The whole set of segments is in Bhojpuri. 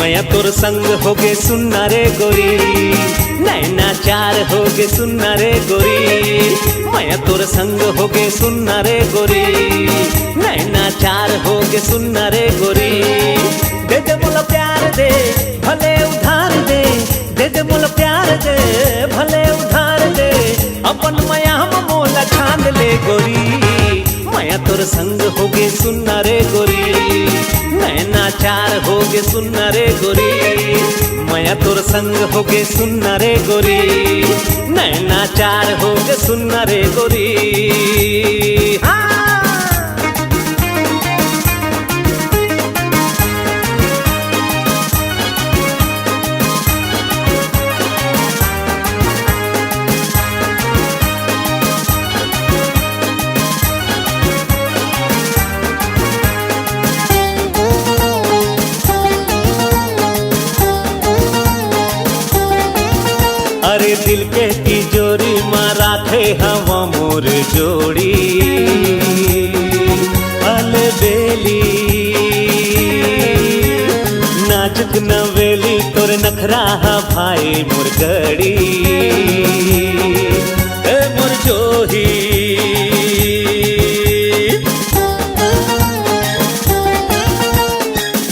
मैं तोर संग होगे सुनना रे गोरी, नैना चार होगे सुनना रे गोरी। मैं तोर संग होगे सुनना रे गोरी, नैना चार होगे सुनना रे गोरी। दे दे मोला प्यार दे भले उधार दे, दे दे मोला प्यार दे भले उधार दे। अपन माया हम मोला छान ले गोरी, मैं तोर संग होगे सुनना रे गोरी, नैना चार होगे सुनना रे गोरी। मैं तोर संग होगे सुनना रे गोरी, नैना चार होगे सुनना रे गोरी। अरे दिल के तिजोरी में राखे हवा मोर जोड़ी, अलबेली नाचक नवेली तोर नखरा भाई मोर गड़ी। ए मोर जोही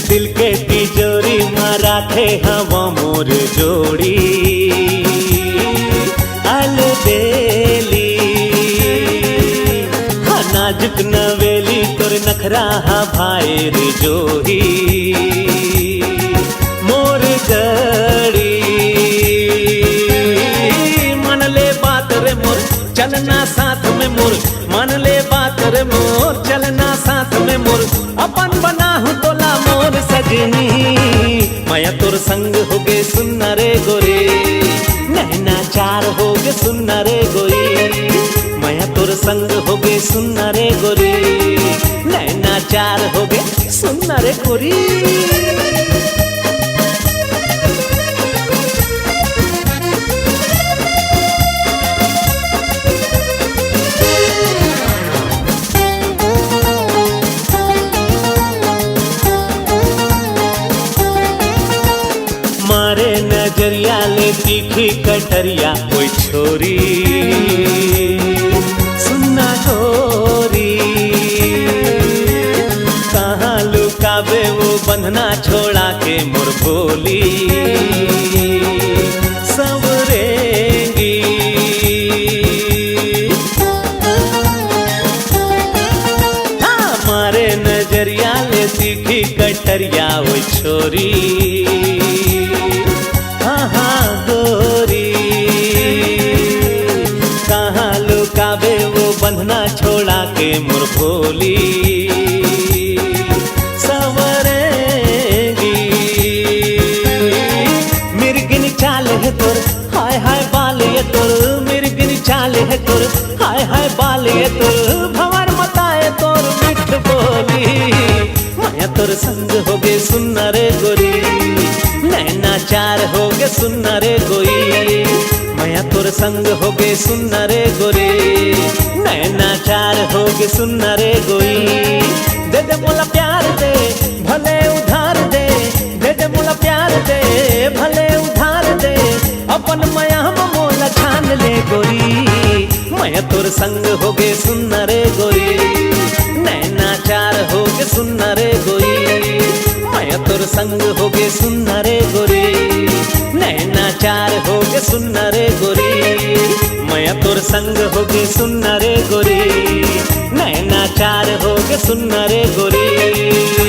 दिल के तिजोरी में राखे हवा मोर जोड़ी, अलबेली नाजुक नवेली तोर नखरा भाई रे जोही। मोर गड़ी मन ले बात रे मोर चलना साथ में मोर, मन ले बात रे मोर चलना साथ में मोर। अपन बना हूँ तोला मोर सजनी, मैं तोर संग होगे सुनना रे गोरी, नैना चार होगे सुनना रे गोरी। मैं तोर संग होगे सुनना रे गोरी, नैना चार होगे सुनना रे गोरी। मारे नजरिया ले तीखी कटरिया कोई छोरी, सुनना गोरी कहाँ लुकावे वो बंधना छोड़ा के मोर बोली। सवरेंगी हाँ मारे नजरिया ले तीखी कटरिया वो छोरी। बंधना छोड़ा के मोर भोली। सवरेंगी मिर्गिन चाल है तोर हाय हाय बाल ये तोर, मिर्गिन चाल है तोर हाय हाय बाल ये तोर। भंवर मताए तोर मिठ बोली, मैं तोर संग होगे सुनना रे गोरी, नैना चार होगे सुनना रे गोरी। मैं तोर संग होगे सुनना रे गोरी, नैना चार होगे सुनना रे गोरी। दे दे मोला प्यार दे भले उधार दे, दे दे मोला प्यार दे भले उधार दे। अपन माया हम मोला छान ले गोरी, मैं तोर संग होगे सुनना रे गोरी, नैना चार होगे सुनना रे गोरी। मैं तोर संग होगे सुनना रे गोरी, नैना चार होगे सुनना रे गोरी। मैं तोर संग होगे सुनना रे गोरी, नैना चार होगे सुनना रे गोरी।